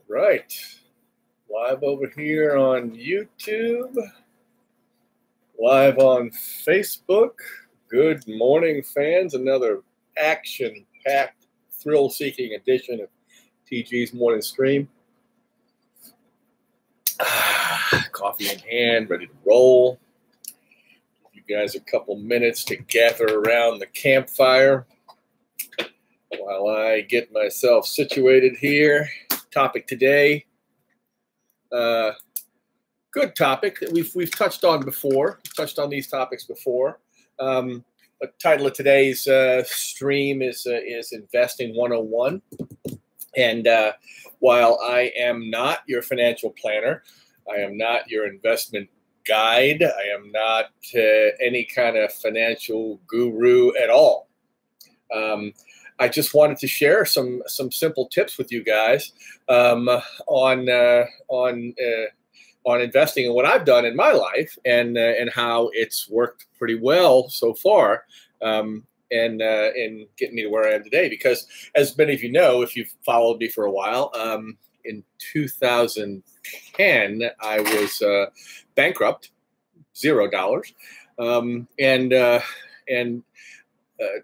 Right. Live over here on YouTube, live on Facebook. Good morning, fans. Another action-packed, thrill-seeking edition of TG's Morning Stream. Coffee in hand, ready to roll. Give you guys a couple minutes to gather around the campfire while I get myself situated here. Topic today. Good topic that we've touched on before. Touched on these topics before. The title of today's stream is Investing 101. And while I am not your financial planner, I am not your investment guide, I am not any kind of financial guru at all. I just wanted to share some simple tips with you guys on investing and what I've done in my life and how it's worked pretty well so far and getting me to where I am today. Because as many of you know, if you've followed me for a while, in 2010 I was bankrupt, $0, and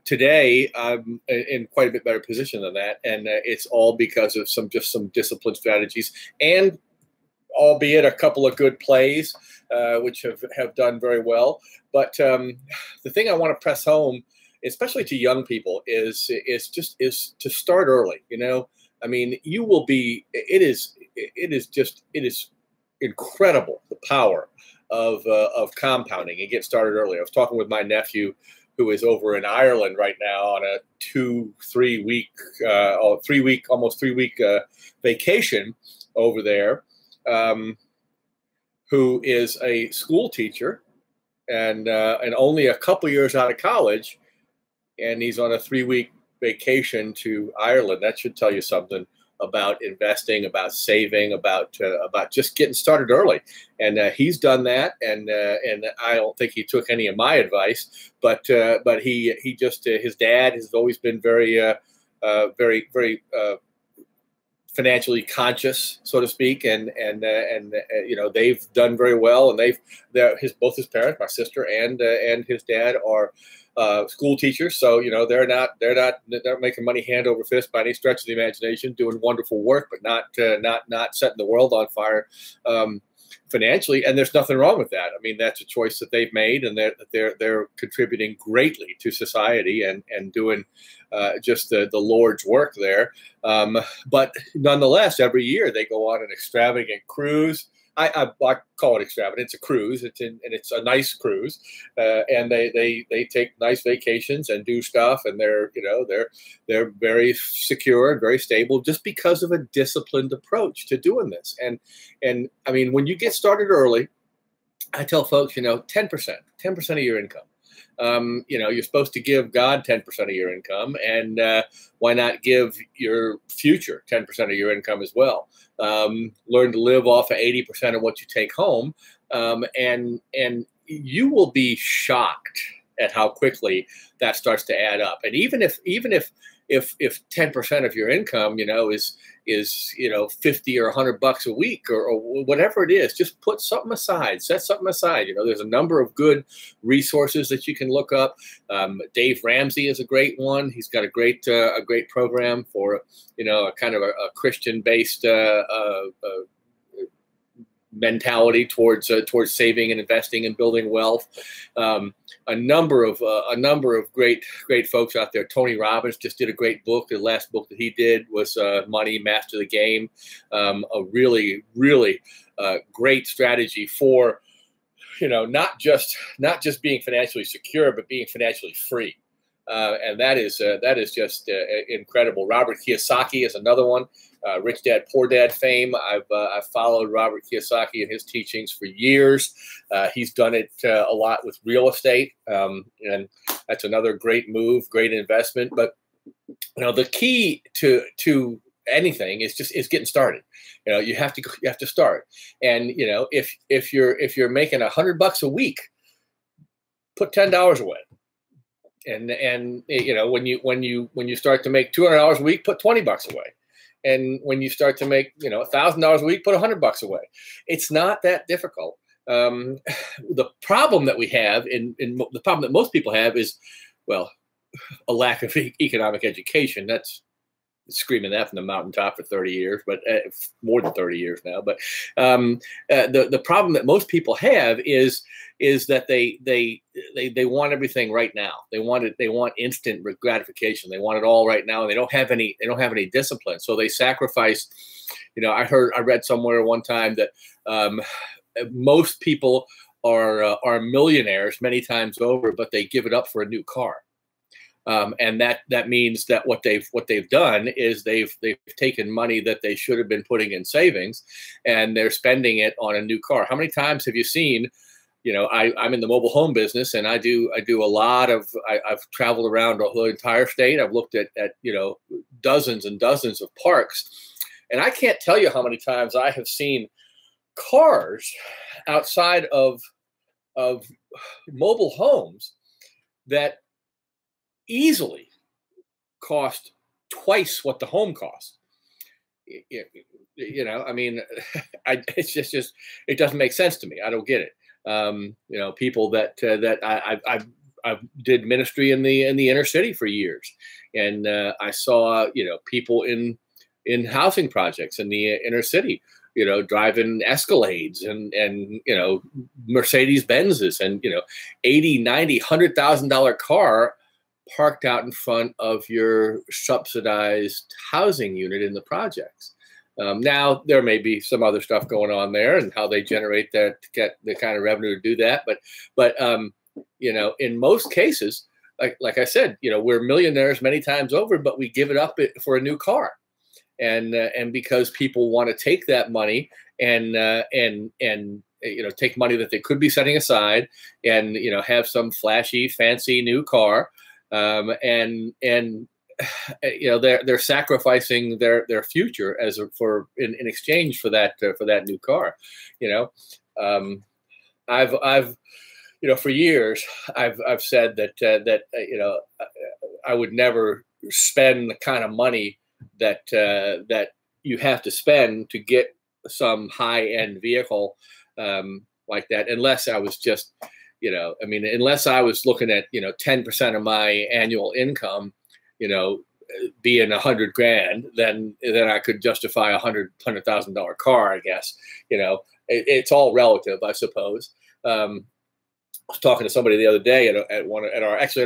today, I'm in quite a bit better position than that, and it's all because of some disciplined strategies, and albeit a couple of good plays, which have done very well. But the thing I want to press home, especially to young people, is to start early. You know, I mean, you will be. It is incredible, the power of compounding and get started early. I was talking with my nephew, who is over in Ireland right now on a 3 week vacation over there, who is a school teacher and only a couple years out of college, and he's on a 3 week vacation to Ireland. That should tell you something about investing, about saving, about just getting started early. And he's done that, and I don't think he took any of my advice, but he just his dad has always been very financially conscious, so to speak, and you know, they've done very well, and both his parents, my sister and his dad, are school teachers, so you know they're not making money hand over fist by any stretch of the imagination, doing wonderful work, but not setting the world on fire financially. And there's nothing wrong with that. I mean, that's a choice that they've made, and they're contributing greatly to society and doing just the Lord's work there. But nonetheless, every year they go on an extravagant cruise. I call it extravagant. It's a cruise. It's a nice cruise, and they take nice vacations and do stuff, and they're very secure and very stable just because of a disciplined approach to doing this. And I mean, when you get started early, I tell folks, 10% of your income. You're supposed to give God 10% of your income, and why not give your future 10% of your income as well? Learn to live off of 80% of what you take home, and you will be shocked at how quickly that starts to add up. And even if 10% of your income, is 50 or $100 a week or whatever it is, just put something aside, set something aside. There's a number of good resources that you can look up. Dave Ramsey is a great one. He's got a great program for, a kind of a Christian-based mentality towards saving and investing and building wealth. A number of great folks out there. Tony Robbins just did a great book. The last book that he did was Money, Master the Game. A really great strategy for not just being financially secure, but being financially free. And that is just incredible. Robert Kiyosaki is another one. Rich Dad, Poor Dad fame. I've followed Robert Kiyosaki and his teachings for years. He's done it a lot with real estate, and that's another great move, great investment. But the key to anything is getting started. You have to start. And if you're making $100 a week, put $10 away. And when you start to make $200 a week, put $20 away. And when you start to make, $1,000 a week, put $100 away. It's not that difficult. The problem that we have, the problem that most people have is, well, a lack of economic education. That's screaming that from the mountaintop for 30 years, but more than 30 years now. But the problem that most people have is that they want everything right now. They want instant gratification. They want it all right now, and they don't have any discipline. So they sacrifice. I read somewhere one time that most people are millionaires many times over, but they give it up for a new car. And that means that what they've done is they've taken money that they should have been putting in savings, and they're spending it on a new car. How many times have you seen? I'm in the mobile home business, and I do a lot of. I've traveled around the entire state. I've looked at dozens and dozens of parks, and I can't tell you how many times I have seen cars outside of mobile homes that easily cost twice what the home cost. I mean, it's just it doesn't make sense to me. I don't get it. People that I did ministry in the inner city for years, and I saw people in housing projects in the inner city, driving Escalades and Mercedes Benzes and $80,000, $90,000, $100,000 car parked out in front of your subsidized housing unit in the projects. Now there may be some other stuff going on there and how they generate that to get the kind of revenue to do that. But in most cases, like I said, we're millionaires many times over, but we give it up for a new car. And because people want to take that money and take money that they could be setting aside and have some flashy, fancy new car. They're sacrificing their future in exchange for that new car. I've for years I've said that I would never spend the kind of money that you have to spend to get some high-end vehicle like that, unless I was just unless I was looking at 10% of my annual income, being $100,000, then I could justify $100,000 car, I guess. It's all relative, I suppose. I was talking to somebody the other day at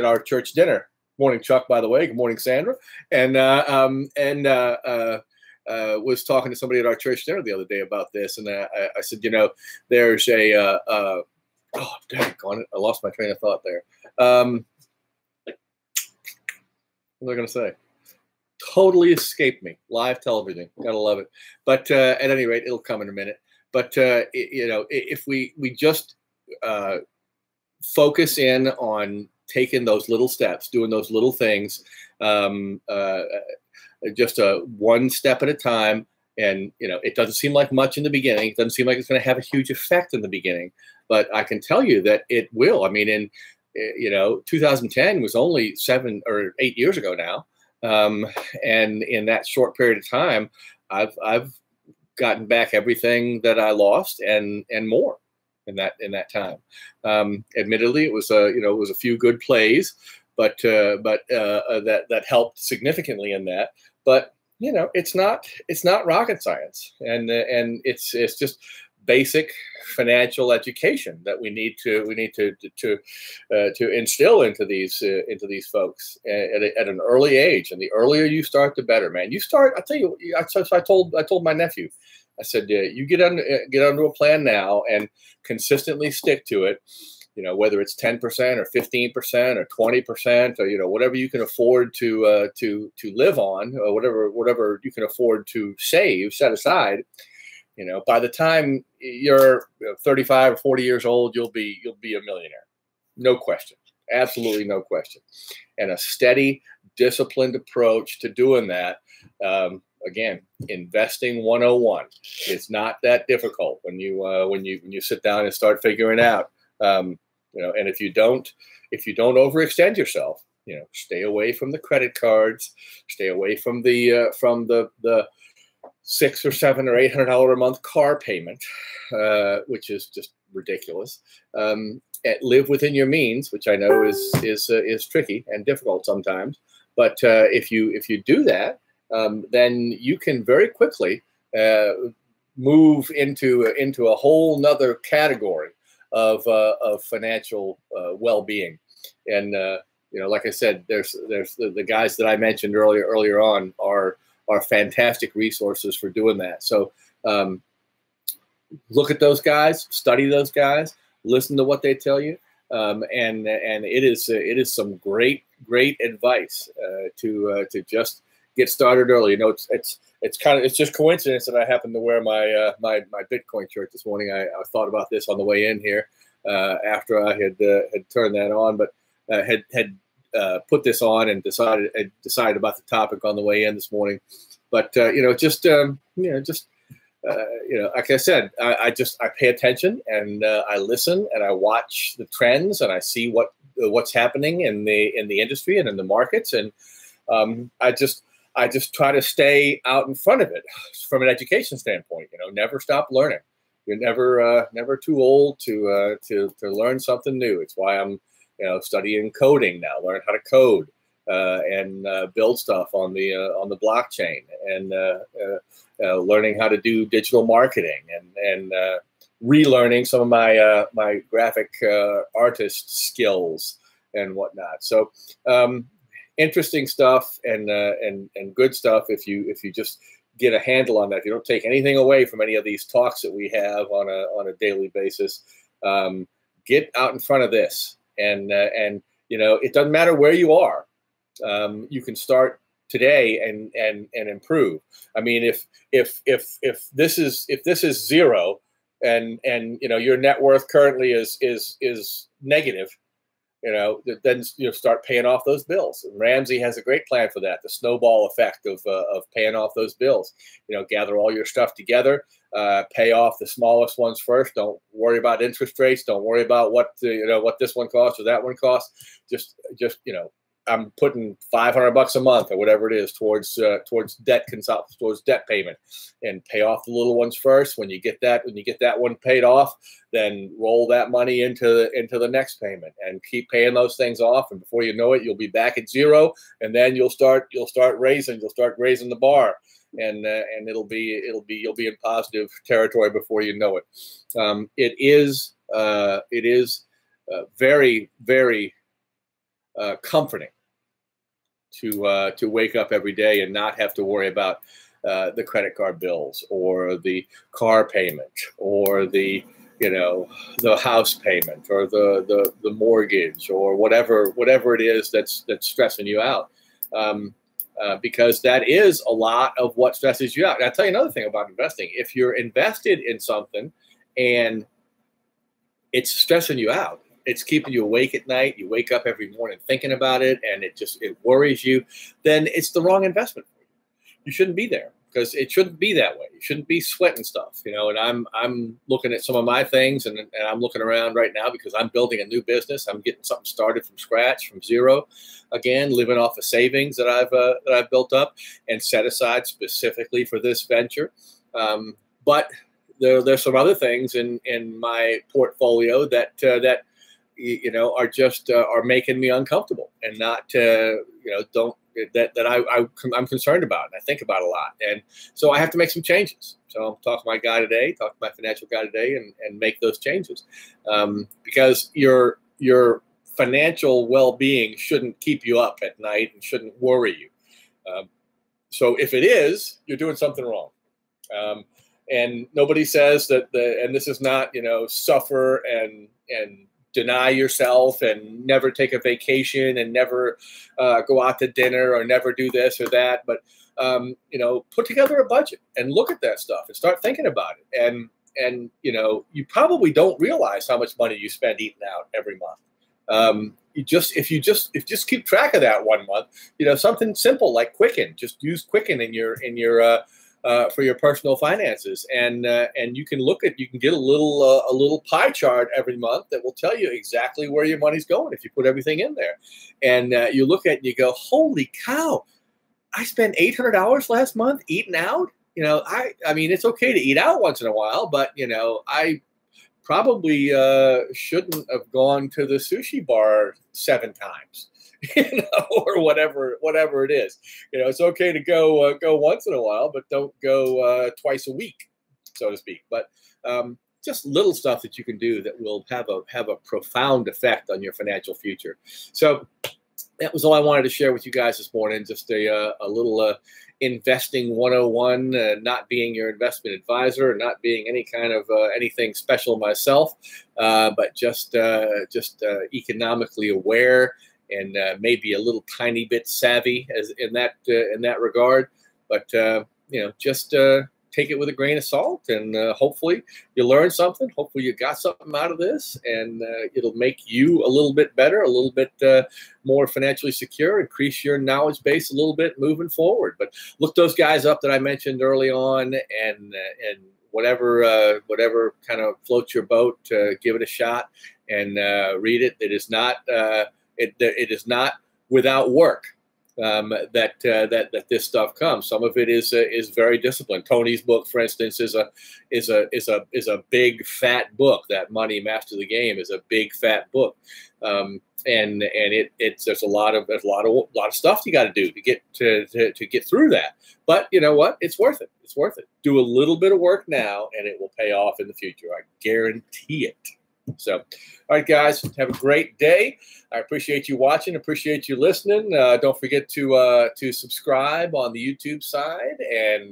our church dinner. Morning, Chuck, by the way. Good morning, Sandra. And was talking to somebody at our church dinner the other day about this, and I said, there's a oh, dang on it! I lost my train of thought there. What was I going to say? Totally escaped me. Live television, gotta love it. But at any rate, it'll come in a minute. But if we just focus in on taking those little steps, doing those little things, just one step at a time. And, it doesn't seem like much in the beginning. It doesn't seem like it's going to have a huge effect in the beginning. But I can tell you that it will. I mean, in 2010 was only 7 or 8 years ago now. And in that short period of time, I've gotten back everything that I lost and more in that time. Admittedly, it was a few good plays, but that helped significantly in that. But it's not rocket science, and it's just basic financial education that we need to instill into these folks at an early age. And the earlier you start, the better, man. You start. I tell you, I told my nephew, I said, you get onto a plan now and consistently stick to it. Whether it's 10% or 15% or 20% or whatever you can afford to live on, or whatever you can afford to set aside. By the time you're 35 or 40 years old, you'll be a millionaire, no question, absolutely no question. And a steady, disciplined approach to doing that. Again, investing 101. It's not that difficult when you sit down and start figuring out. And if you don't overextend yourself, stay away from the credit cards, stay away from the $600 or $700 or $800 a month car payment, which is just ridiculous. Live within your means, which I know is tricky and difficult sometimes. But if you do that, then you can very quickly move into a whole nother category of financial well-being. And like I said, there's the guys that I mentioned earlier on are fantastic resources for doing that. So look at those guys, study those guys, listen to what they tell you, and it is some great advice to just get started early. It's just coincidence that I happened to wear my my Bitcoin shirt this morning. I thought about this on the way in here after I had turned that on, but had put this on and decided about the topic on the way in this morning. But like I said, I pay attention and I listen and I watch the trends and I see what's happening in the industry and in the markets, and I just try to stay out in front of it from an education standpoint. Never stop learning. You're never too old to learn something new. It's why I'm studying coding now, learn how to code and build stuff on the blockchain, and learning how to do digital marketing, and relearning some of my graphic artist skills and whatnot. So interesting stuff and good stuff if you just get a handle on that. If you don't take anything away from any of these talks that we have on a daily basis, get out in front of this, and it doesn't matter where you are. You can start today and improve. I mean, if this is zero, and your net worth currently is negative, then start paying off those bills. And Ramsey has a great plan for that. The snowball effect of paying off those bills. Gather all your stuff together, pay off the smallest ones first. Don't worry about interest rates. Don't worry about what this one costs or that one costs. Just I'm putting $500 a month or whatever it is towards debt payment, and pay off the little ones first. When you get that one paid off, then roll that money into the next payment and keep paying those things off. And before you know it, you'll be back at zero, and then you'll start raising the bar, and you'll be in positive territory before you know it. It is very, very comforting to wake up every day and not have to worry about the credit card bills or the car payment or the house payment or the mortgage or whatever it is that's stressing you out, because that is a lot of what stresses you out. And I'll tell you another thing about investing. If you're invested in something and it's stressing you out, it's keeping you awake at night, you wake up every morning thinking about it, and it worries you, then it's the wrong investment for you. You shouldn't be there, because it shouldn't be that way. You shouldn't be sweating stuff, and I'm looking at some of my things, and I'm looking around right now because I'm building a new business. I'm getting something started from scratch, from zero, again, living off of savings that I've built up and set aside specifically for this venture. But there's some other things in my portfolio that are making me uncomfortable and not I'm concerned about and I think about a lot, and so I have to make some changes. So I'll talk to my financial guy today, and make those changes, because your financial well-being shouldn't keep you up at night and shouldn't worry you. So if it is, you're doing something wrong. And nobody says that and this is not, suffer and deny yourself and never take a vacation and never go out to dinner or never do this or that. But, put together a budget and look at that stuff and start thinking about it. And you probably don't realize how much money you spend eating out every month. If you just keep track of that one month, something simple like Quicken, just use Quicken in your for your personal finances, and you can get a little pie chart every month that will tell you exactly where your money's going if you put everything in there. And you look at it and you go, holy cow, I spent $800 last month eating out. I mean, it's okay to eat out once in a while, but I probably shouldn't have gone to the sushi bar 7 times, or whatever it is. It's okay to go once in a while, but don't go twice a week, so to speak. But just little stuff that you can do that will have a profound effect on your financial future. So that was all I wanted to share with you guys this morning. Just a little investing 101, not being your investment advisor, not being any kind of anything special myself, but just economically aware and maybe a little tiny bit savvy in that regard. But just take it with a grain of salt, and hopefully you learn something. Hopefully you got something out of this, and it'll make you a little bit better, a little bit more financially secure, increase your knowledge base a little bit moving forward. But look those guys up that I mentioned early on, and whatever kind of floats your boat, give it a shot and read it. It is not it is not without work. That this stuff comes. Some of it is very disciplined. Tony's book, for instance, is a big fat book. That Money Master the Game is a big fat book, and there's a lot of stuff you got to do to get through that. But you know what? It's worth it. It's worth it. Do a little bit of work now, and it will pay off in the future. I guarantee it. So, all right, guys, have a great day. I appreciate you watching. Appreciate you listening. Don't forget to subscribe on the YouTube side, and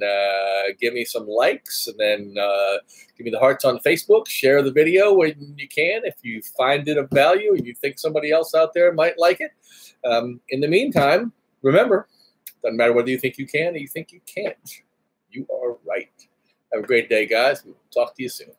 give me some likes, and then give me the hearts on Facebook. Share the video when you can if you find it of value and you think somebody else out there might like it. In the meantime, remember, doesn't matter whether you think you can or you think you can't. You are right. Have a great day, guys. We'll talk to you soon.